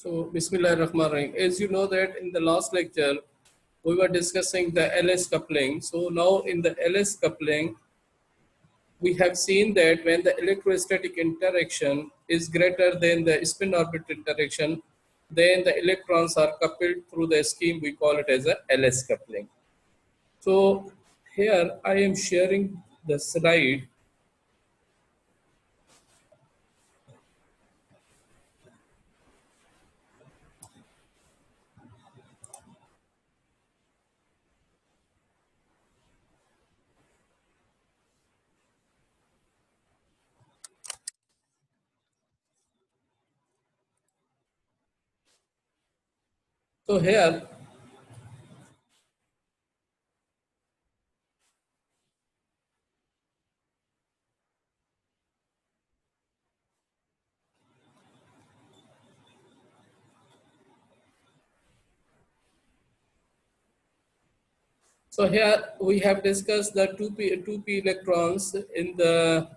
So, Bismillah ar-Rahman ar-Rahim. As you know that in the last lecture, we were discussing the LS coupling. So now in the LS coupling, we have seen that when the electrostatic interaction is greater than the spin orbital interaction, then the electrons are coupled through the scheme. We call it as a LS coupling. So here I am sharing the slide. So here So here we have discussed the 2p electrons in the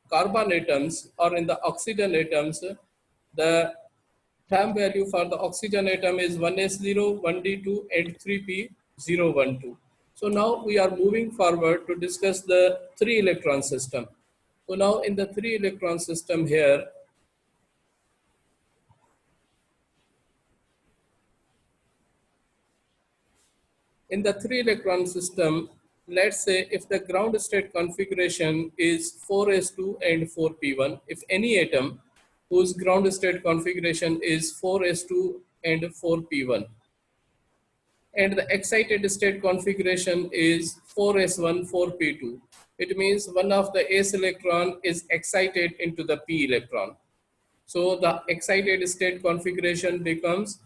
carbon atoms or in the oxygen atoms. The time value for the oxygen atom is 1s0, 1d2 and 3p012. So now we are moving forward to discuss the 3-electron system. So now in the 3-electron system here, in the 3-electron system, let's say if the ground state configuration is 4s2 and 4p1, if any atom whose ground state configuration is 4s2 and 4p1, and the excited state configuration is 4s1, 4p2, it means one of the s electron is excited into the p electron. So the excited state configuration becomes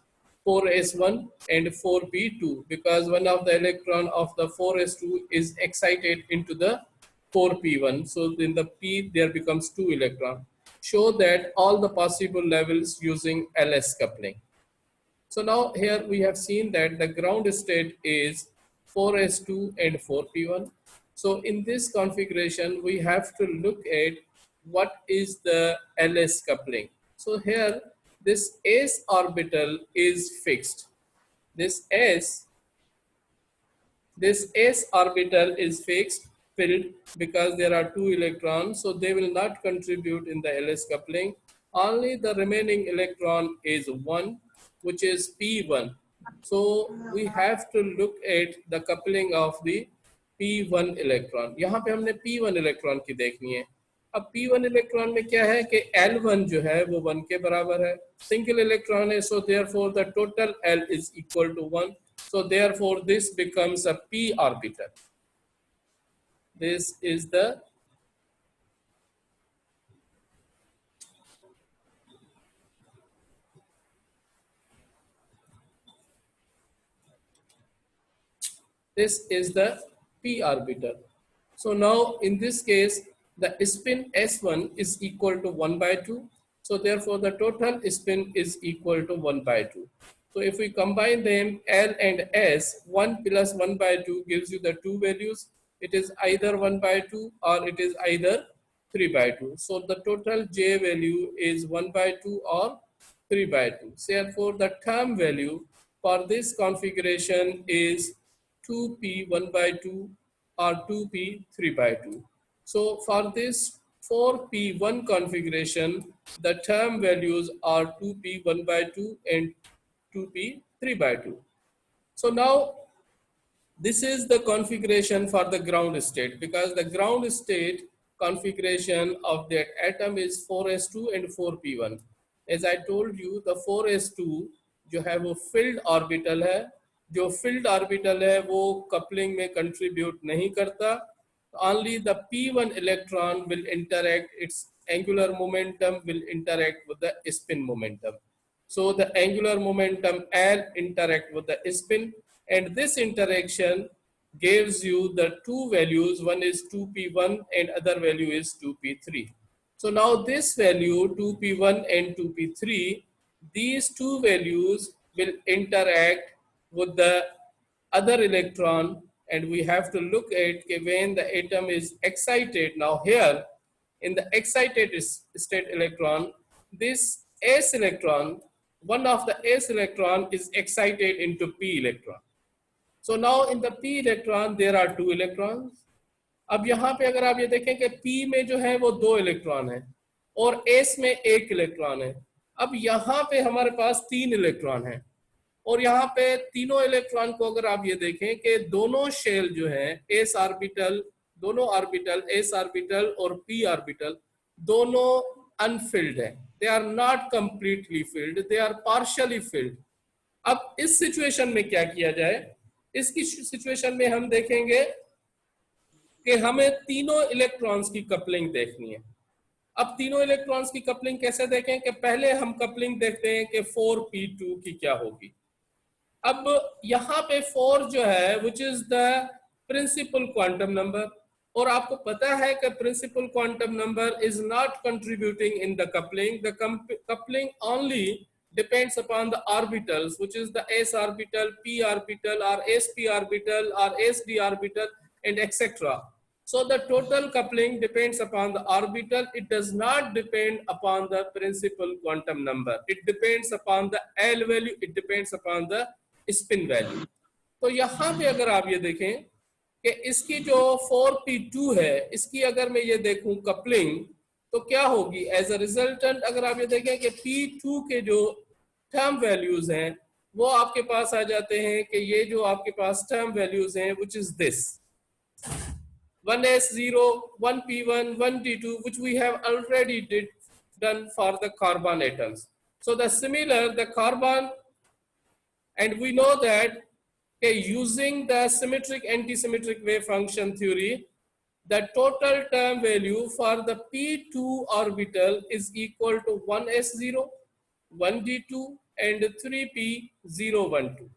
4s1 and 4p2 because one of the electron of the 4s2 is excited into the 4p1. So in the p there becomes 2 electron. Show that all the possible levels using LS coupling. So now here we have seen that the ground state is 4s2 and 4p1. So in this configuration, we have to look at what is the LS coupling. So here this s orbital is fixed. This s orbital is filled because there are 2 electrons, so they will not contribute in the LS coupling. Only the remaining electron is 1, which is P1. So we have to look at the coupling of the P1 electron. यहाँ पे हमने P1 electron की देखनी है. अब P1 electron में क्या है कि L1 जो है वो 1 के बराबर है. Single electron है, so therefore the total L is equal to 1. So therefore this becomes a p orbital. This is the p orbital. So now in this case the spin s1 is equal to 1 by 2. So therefore the total spin is equal to 1 by 2. So if we combine them L and S, 1 plus 1 by 2 gives you the two values. It is either 1 by 2 or it is either 3 by 2. So the total J value is 1 by 2 or 3 by 2. Therefore the term value for this configuration is 2p 1 by 2 or 2p 3 by 2. So for this 4p1 configuration, the term values are 2p 1 by 2 and 2p 3 by 2. So now this is the configuration for the ground state because the ground state configuration of that atom is 4s2 and 4p1. As I told you, the 4s2 जो है वो filled orbital है, जो filled orbital है वो coupling में contribute नहीं करता. Only the p1 electron will interact, its angular momentum will interact with the spin momentum. So the angular momentum L interact with the spin, and this interaction gives you the two values. One is 2p1 and other value is 2p3. So now this value 2p1 and 2p3, these two values will interact with the other electron, and we have to look at when the atom is excited. Now here in the excited state electron, this s electron one of the s electron is excited into p electron. So now in the p electron there are 2 electrons. अब यहाँ पे अगर आप ये देखें कि p में जो है वो 2 इलेक्ट्रॉन है और s में 1 इलेक्ट्रॉन है. अब यहाँ पे हमारे पास 3 इलेक्ट्रॉन है और यहाँ पे तीनों इलेक्ट्रॉन को अगर आप ये देखें कि दोनों शेल जो है s ऑर्बिटल, दोनों ऑर्बिटल s ऑर्बिटल और p ऑर्बिटल दोनों अनफिल्ड है. They are not completely filled, they are partially filled. अब इस सिचुएशन में क्या किया जाए? इसकी सिचुएशन में हम देखेंगे कि हमें तीनों इलेक्ट्रॉन्स की कपलिंग देखनी है. अब तीनों इलेक्ट्रॉन्स की कपलिंग कैसे देखें? कि पहले हम कपलिंग देखते हैं कि 4p2 की क्या होगी. अब यहाँ पे 4 जो है which is the principal quantum number, और आपको पता है कि principal quantum number is not contributing in the coupling. The coupling only depends upon the orbitals, which is the s orbital, p orbital, or sp orbital, or sd orbital, and etc. So the total coupling depends upon the orbital. It does not depend upon the principal quantum number. It depends upon the L value. It depends upon the spin value. तो यहाँ पे अगर आप ये देखें कि इसकी जो 4p2 है, इसकी अगर मैं ये देखूं कपलिंग तो क्या होगी? एज अ रिजल्टेंट अगर आप ये देखें कि p2 के जो टर्म वैल्यूज हैं वो आपके पास आ जाते हैं कि ये जो आपके पास टर्म वैल्यूज हैं which is this 1s0, 1p1, 1d2, which we have already done for the carbon atoms. So the similar, the carbon, and we know that using the symmetric anti-symmetric wave function theory, the total term value for the p2 orbital is equal to 1s0, 1d2, and 3p012.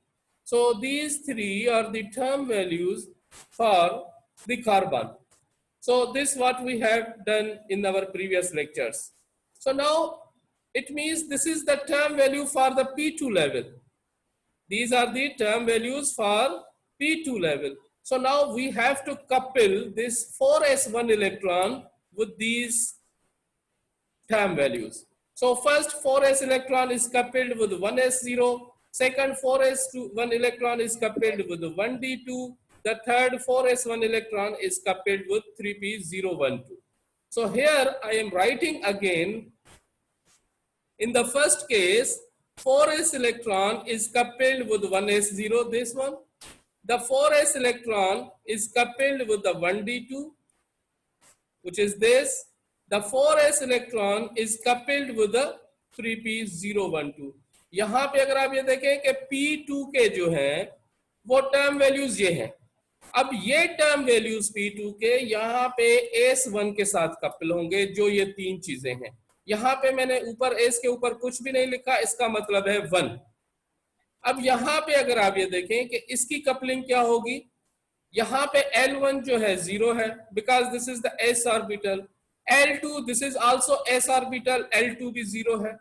So these three are the term values for the carbon. So this is what we have done in our previous lectures. So now it means this is the term value for the p2 level. These are the term values for p2 level. So now we have to couple this 4s1 electron with these term values. So first 4s electron is coupled with 1s0, second 4s1 electron is coupled with 1d2, the third 4s1 electron is coupled with 3p012. So here I am writing again. In the first case, 4s electron is coupled with 1s0, this one. The 4s electron is coupled with the 1d2, which is this. The 4s electron is coupled with the 3p012. यहाँ पे अगर आप ये देखें कि p2 के जो हैं वो टर्म वैल्यूज ये हैं. अब ये टर्म वैल्यूज p2 के यहाँ पे s1 के साथ कपल होंगे, जो ये तीन चीजें हैं. यहाँ पे मैंने ऊपर s के ऊपर कुछ भी नहीं लिखा, इसका मतलब है 1. अब यहाँ पे अगर आप ये देखें कि इसकी कपलिंग क्या होगी, यहाँ पे L1 जो है 0 है, because this is the s orbital. L2 this is also s orbital, L2 भी 0 है.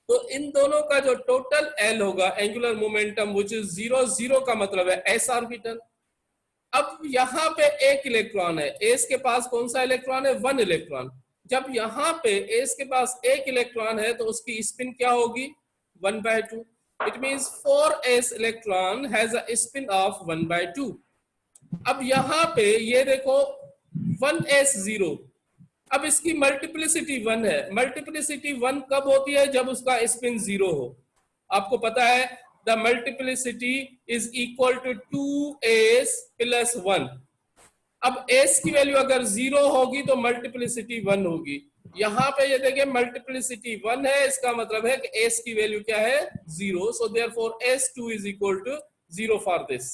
तो इन दोनों का जो टोटल L होगा, एंगुलर मोमेंटम, विच इज 0, 0 का मतलब है s ऑर्बिटल. अब यहाँ पे एक इलेक्ट्रॉन है, s के पास कौन सा इलेक्ट्रॉन है? 1 इलेक्ट्रॉन. जब यहाँ पे s के पास एक इलेक्ट्रॉन है तो उसकी स्पिन क्या होगी? 1/2. It means 4s electron has a spin of 1/2. अब यहाँ पे ये देखो 1s0, अब इसकी मल्टीप्लिसिटी 1 है. मल्टीप्लिसिटी 1 कब होती है? जब उसका स्पिन 0 हो. आपको पता है the multiplicity is equal to 2s + 1. अब s की वैल्यू अगर 0 होगी तो मल्टीप्लिसिटी 1 होगी. यहाँ पे ये देखिए मल्टीप्लिसिटी 1 है, इसका मतलब है कि s की वैल्यू क्या है? 0. So therefore s2 is equal to 0 for this.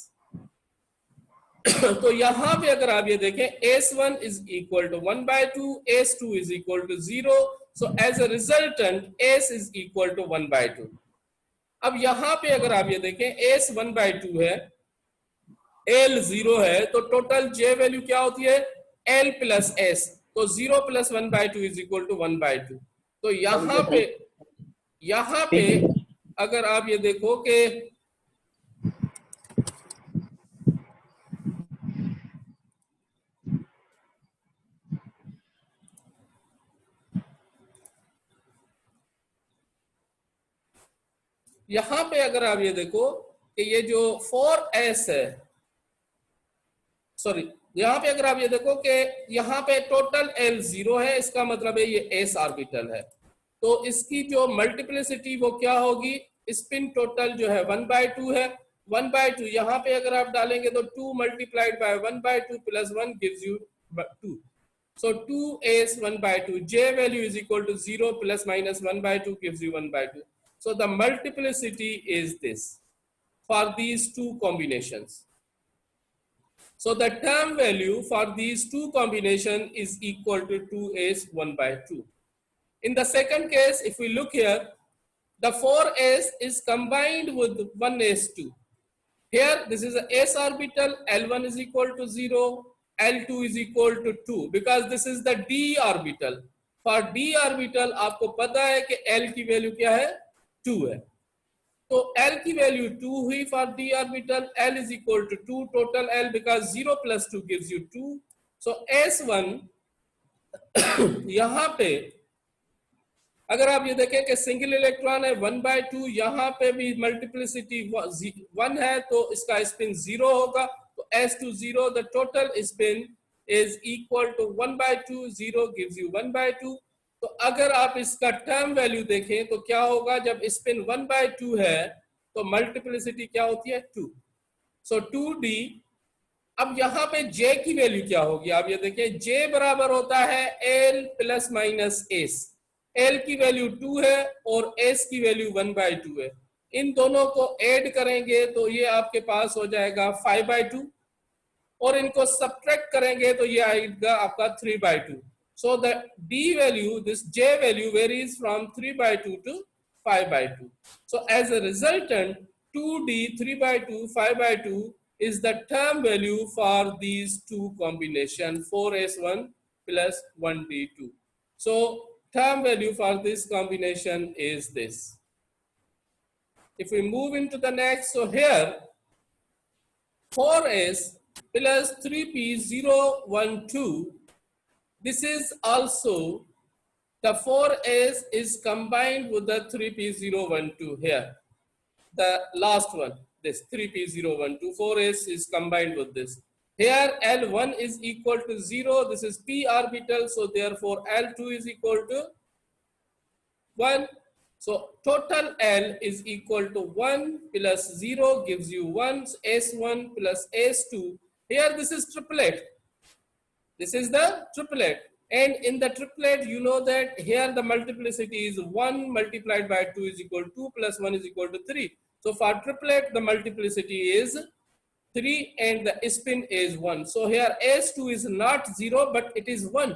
तो यहाँ पे अगर आप ये देखें s1 is equal to 1/2, s2 is equal to 0. So as a resultant s is equal to 1/2. अब यहाँ पे अगर आप ये देखें s 1/2 है, l 0 है, तो टोटल j वैल्यू क्या होती है? l + s. तो 0 + 1/2 इज इक्वल टू 1/2. तो यहाँ पे अगर आप ये देखो कि यहां पे अगर आप ये देखो कि ये जो 4s है, सॉरी, यहाँ पे अगर आप ये देखो कि यहाँ पे टोटल L 0 है, इसका मतलब है ये s ऑर्बिटल है। तो इसकी जो मल्टीप्लिसिटी वो क्या होगी, स्पिन टोटल जो है 1/2 है। 1/2 यहाँ पे अगर आप डालेंगे तो 2 multiplied by 1/2 plus 1 gives you 2। So 2s 1/2, j value is equal to 0 plus minus 1/2 gives you 1/2. So the multiplicity is this for these two combinations. So the term value for these two combination is equal to 2s 1/2. In the second case, if we look here, the 4s is combined with 1s2. Here, this is a s orbital, L1 is equal to 0, L2 is equal to 2, because this is the d orbital. For d orbital, आपको पता है कि L की value क्या है, 2 है। तो L की वैल्यू 2 हुई for d orbital, L is equal to 2 total L, because 0 plus 2 gives you 2. So S1 यहाँ पे अगर आप ये देखें कि सिंगल इलेक्ट्रॉन है 1/2, यहाँ पे भी मल्टीप्लिसिटी 1 है तो इसका स्पिन 0 होगा। तो S2 0, the total spin is equal to 1/2, 0 gives you 1/2। तो अगर आप इसका टर्म वैल्यू देखें तो क्या होगा, जब स्पिन 1/2 है तो मल्टीप्लिसिटी क्या होती है, 2। सो 2d। अब यहाँ पे j की वैल्यू क्या होगी, आप ये देखें, j बराबर होता है L plus minus s। L की वैल्यू 2 है और s की वैल्यू 1/2 है। इन दोनों को ऐड करेंगे तो ये आपके पास हो जाएगा 5/2, और इनको सब्ट्रैक्ट करेंगे तो ये आएगा आपका 3/2। So the d value, this j value varies from 3/2 to 5/2। So as a resultant 2d 3/2 5/2 is the term value for these two combination 4s1 plus 1d2. So term value for this combination is this. If we move into the next, so here 4s plus 3p012, this is also the 4s is combined with the 3p012 here. The last one, this 3p012, 4s is combined with this. Here L1 is equal to 0, this is p orbital, so therefore L2 is equal to 1. So total L is equal to 1 plus 0 gives you 1, S1 plus S2. Here this is triplet. This is the triplet. And in the triplet, you know that here the multiplicity is 1 multiplied by 2 is equal to 2 plus 1 is equal to 3. So for triplet, the multiplicity is 3 and the spin is 1. So here S2 is not 0 but it is 1.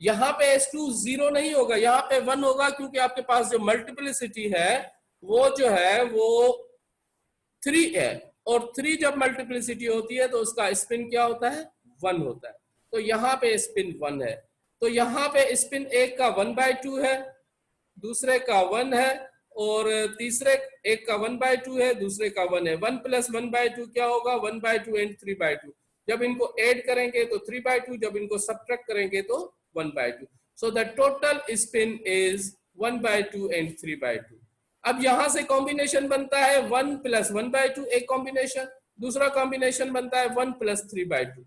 यहाँ पे S2 0 नहीं होगा, यहाँ पे 1 होगा, क्योंकि आपके पास जो मल्टीप्लिसिटी है वो जो है वो 3 है, और 3 जब मल्टीप्लिसिटी होती है तो उसका स्पिन क्या होता है, 1 होता है। तो यहाँ पे स्पिन 1 है। तो यहाँ पे स्पिन एक का 1/2 है, दूसरे का 1 है, और तीसरे एक का 1/2 है, दूसरे का 1 है। 1 प्लस 1/2 क्या होगा, 1/2 एंड 3/2। जब इनको ऐड करेंगे तो 3/2, जब इनको सब्ट्रैक्ट करेंगे तो 1/2। So the total spin is 1/2 and 3/2। अब यहां से कॉम्बिनेशन बनता है 1 प्लस 1/2 एक कॉम्बिनेशन, दूसरा कॉम्बिनेशन बनता है 1 प्लस 3/2।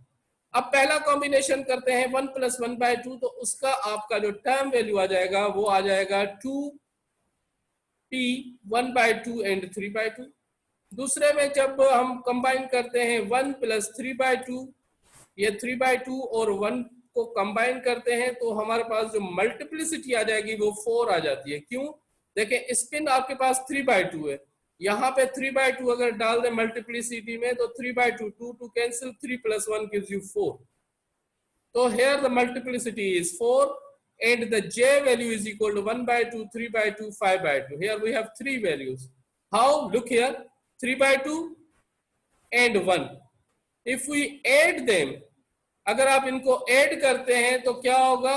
अब पहला कॉम्बिनेशन करते हैं 1 प्लस 1/2, तो उसका आपका जो टर्म वैल्यू आ जाएगा वो आ जाएगा 2p 1/2 एंड 3/2। दूसरे में जब हम कंबाइन करते हैं 1 प्लस 3/2, ये 3/2 और 1 को कंबाइन करते हैं तो हमारे पास जो मल्टीप्लिसिटी आ जाएगी वो 4 आ जाती है। क्यों, देखें स्पिन आपके पास 3/2 है, यहाँ पे 3/2 अगर डाल दे मल्टीप्लिसिटी में तो 3/2 2 कैंसिल, 3 प्लस 1 गिव्स यू 4। तो here the multiplicity is 4 and the j value is equal to 1/2 3/2 5/2. Here we have 3 values. How, look here, 3/2 and 1, if we add them, अगर आप इनको ऐड करते हैं तो क्या होगा,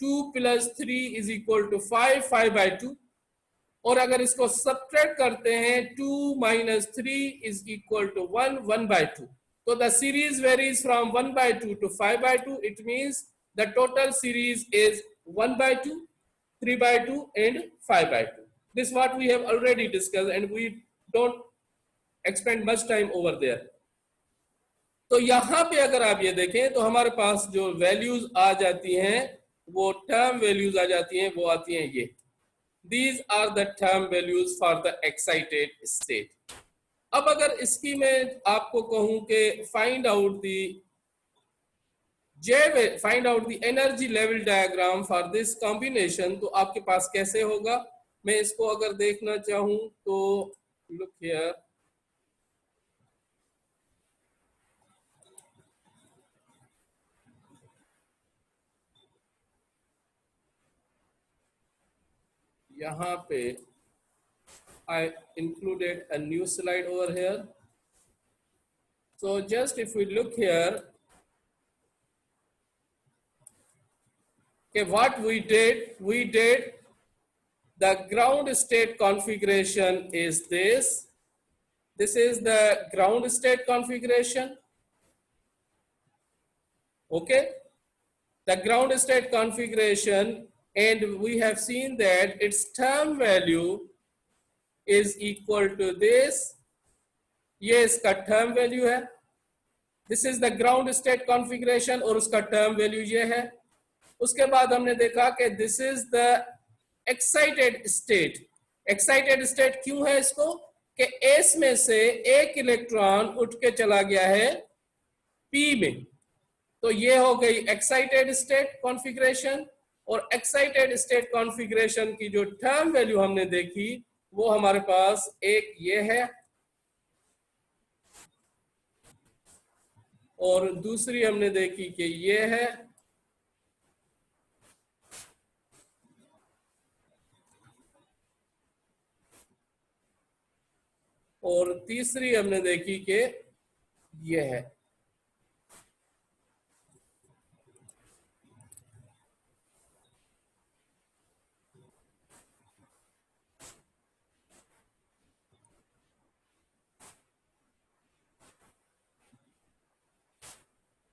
2 प्लस 3 इज इक्वल टू 5 5/2, और अगर इसको सब्ट्रैक्ट करते हैं 2 माइनस 3 इज इक्वल टू 1 1/2। तो the series varies from 1/2 to 5/2, it means the total series is 1/2 3/2 and 5/2। This what we have already discussed and we don't expend much time over there. तो यहाँ पे अगर आप ये देखें तो हमारे पास जो वैल्यूज आ जाती हैं वो टर्म वैल्यूज आ जाती हैं, वो आती हैं ये. These are the term values for the excited state. अब अगर इसकी मैं आपको कहूं कि find out the energy level diagram for this combination, तो आपके पास कैसे होगा. मैं इसको अगर देखना चाहूं तो लुक हियर, यहाँ पे I included a new slide over here. So just if we look here, okay, what we did the ground state configuration is this. This is the ground state configuration. Okay, the ground state configuration, and we have seen that its term value is equal to this. ये इसका term value है. This is the ground state configuration और उसका term value ये है. उसके बाद हमने देखा कि this is the excited state. Excited state क्यों है इसको, कि एस में से एक इलेक्ट्रॉन उठ के चला गया है पी में. तो ये हो गई एक्साइटेड स्टेट कॉन्फ़िगरेशन. और एक्साइटेड स्टेट कॉन्फ़िगरेशन की जो टर्म वैल्यू हमने देखी वो हमारे पास एक ये है और दूसरी हमने देखी कि ये है, और तीसरी हमने देखी कि ये है.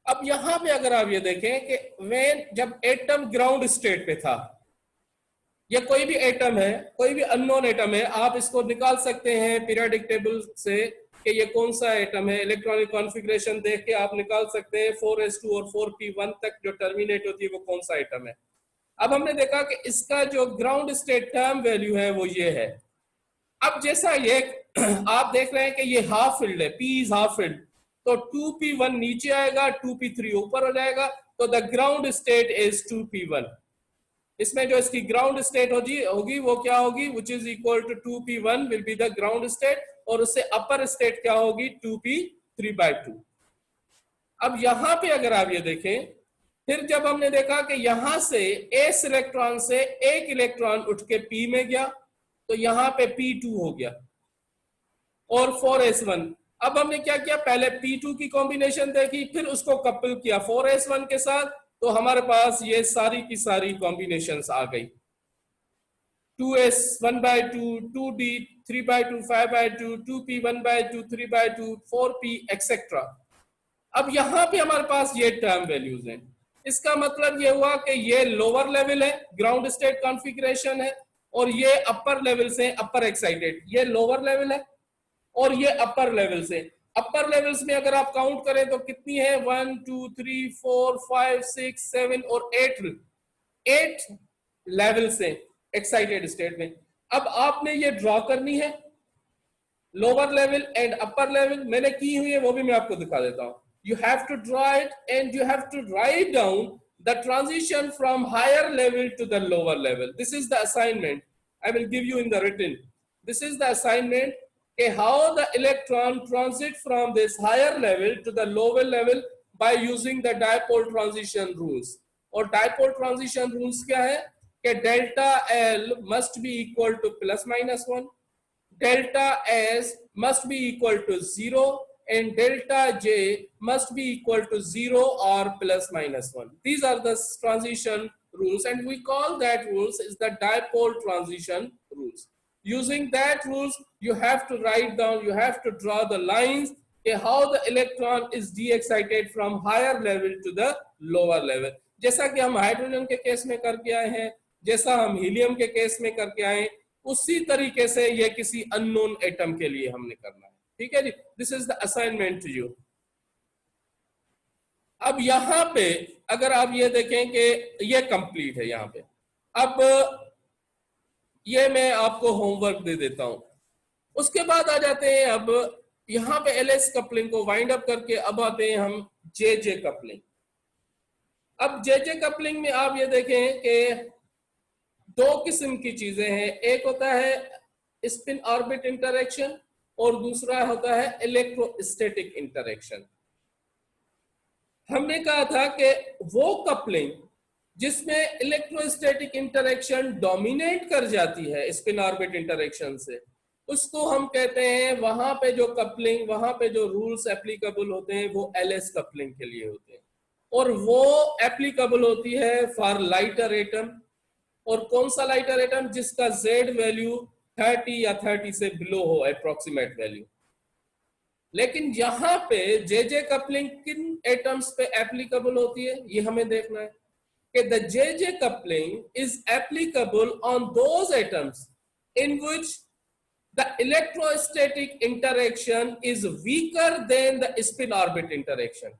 अब यहां पे अगर आप ये देखें कि जब एटम ग्राउंड स्टेट पे था, या कोई भी एटम है, कोई भी अननोन एटम है, आप इसको निकाल सकते हैं पीरियोडिक टेबल से कि ये कौन सा एटम है. इलेक्ट्रॉनिक कॉन्फ़िगरेशन देख के आप निकाल सकते हैं 4s2 और 4p1 तक जो टर्मिनेट होती है वो कौन सा एटम है. अब हमने देखा कि इसका जो ग्राउंड स्टेट टर्म वैल्यू है वो ये है. अब जैसा ये आप देख रहे हैं कि ये हाफ फिल्ड है, P इज हाफ फिल्ड, तो 2p1 नीचे आएगा, 2p3 ऊपर हो जाएगा, तो the ground state is 2p1. इसमें जो इसकी ग्राउंड स्टेट होगी वो क्या होगी, which is equal to 2p1 will be the ground state, और उससे अपर स्टेट क्या होगी 2p3/2. अब यहां पे अगर आप ये देखें, फिर जब हमने देखा कि यहां से एस इलेक्ट्रॉन से एक इलेक्ट्रॉन उठ के पी में गया, तो यहां पे p2 हो गया और 4s1. अब हमने क्या किया, पहले p2 की कॉम्बिनेशन देखी, फिर उसको कपल किया 4s1 के साथ, तो हमारे पास ये सारी की सारी कॉम्बिनेशंस आ गई. 2s 1/2, 2d 3/2, 5/2, 2p 1/2, 3/2, 4p etcetera. अब यहां पे हमारे पास ये टर्म वैल्यूज हैं. इसका मतलब ये हुआ कि ये लोअर लेवल है, ग्राउंड स्टेट कॉन्फ़िगरेशन है, और ये अपर लेवल से अपर एक्साइटेड, ये लोअर लेवल है और ये अपर लेवल से. अपर लेवल्स में अगर आप काउंट करें तो कितनी है, 1 2 3 4 5 6 7 और 8 लेवल से एक्साइटेड स्टेट में. अब आपने ये ड्रॉ करनी है lower level and upper level. मैंने की हुई है, वो भी मैं आपको दिखा देता हूं. You have to draw it and you have to write down the transition from higher level to the lower level. This is the assignment I will give you in the written. This is the assignment, how the electron transit from this higher level to the lower level by using the dipole transition rules. और dipole transition rules क्या है कि delta L must be equal to ±1, delta S must be equal to 0, and delta J must be equal to 0 or ±1. These are the transition rules, and we call that rules is the dipole transition rules. Using that rules, you have to write down, you have to draw the lines how the electron is de-excited from higher level to the lower level. जैसा कि हम hydrogen के case में करके आए हैं, जैसा हम हीलियम के केस में करके आए, उसी तरीके से ये किसी अननोन एटम के लिए हमने करना है। ठीक है जी, this is the assignment to you. अब यहां पे अगर आप ये देखें कि ये कंप्लीट है यहां पे, अब ये मैं आपको होमवर्क दे देता हूं। उसके बाद आ जाते हैं अब यहां पे एलएस कपलिंग को वाइंड अप करके अब आते हैं हम जे जे कपलिंग। अब जे जे कपलिंग में आप ये देखें कि दो किस्म की चीजें हैं, एक होता है स्पिन ऑर्बिट इंटरेक्शन और दूसरा होता है इलेक्ट्रोस्टैटिक इंटरेक्शन। हमने कहा था कि वो कपलिंग जिसमें इलेक्ट्रोस्टैटिक इंटरेक्शन डोमिनेट कर जाती है स्पिन ऑर्बिट इंटरेक्शन से, उसको हम कहते हैं, वहां पे जो कपलिंग, वहां पे जो रूल्स एप्लीकेबल होते हैं वो एलएस कपलिंग के लिए होते हैं, और वो एप्लीकेबल होती है फॉर लाइटर एटम। और कौन सा लाइटर एटम? जिसका जेड वैल्यू 30 या 30 से बिलो हो, अप्रोक्सीमेट वैल्यू। लेकिन यहां पे जे जे कपलिंग किन एटम्स पे एप्लीकेबल होती है ये हमें देखना है कि the J J coupling is applicable on those atoms in which the electrostatic interaction is weaker than the spin orbit interaction।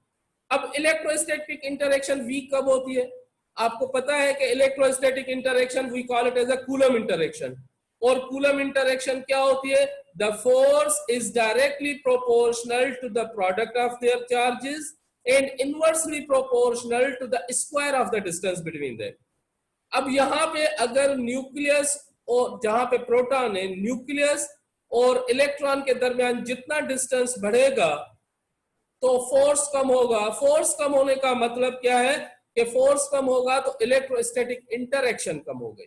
अब इलेक्ट्रोस्टैटिक इंटरेक्शन वीक कब होती है? आपको पता है कि electrostatic interaction we call it as a Coulomb interaction. और Coulomb interaction क्या होती है? The force is directly proportional to the product of their charges and inversely proportional to the square of the distance between them. अब यहां पे अगर nucleus और जहां पे प्रोटॉन है, न्यूक्लियस और इलेक्ट्रॉन के दरमियान जितना डिस्टेंस बढ़ेगा तो फोर्स कम होगा। फोर्स कम होने का मतलब क्या है कि फोर्स कम होगा तो इलेक्ट्रोस्टैटिक इंटरेक्शन कम हो गई।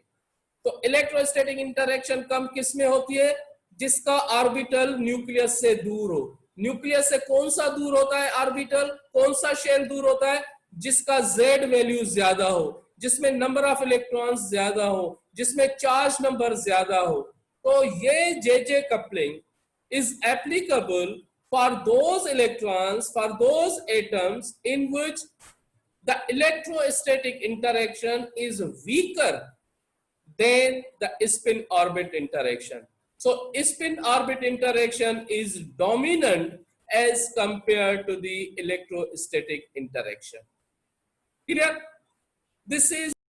तो इलेक्ट्रोस्टैटिक इंटरेक्शन कम किस में होती है? जिसका ऑर्बिटल न्यूक्लियस से दूर हो। न्यूक्लियस से कौन सा दूर होता है ऑर्बिटल? कौन सा शेल दूर होता है? जिसका जेड वैल्यू ज्यादा हो, जिसमें नंबर ऑफ इलेक्ट्रॉन्स ज्यादा हो, जिसमें चार्ज नंबर ज्यादा हो। तो ये J J coupling is applicable for those electrons, for those atoms in which the electrostatic interaction is weaker than the spin orbit interaction. So spin orbit interaction is dominant as compared to the electrostatic interaction. Clear? This is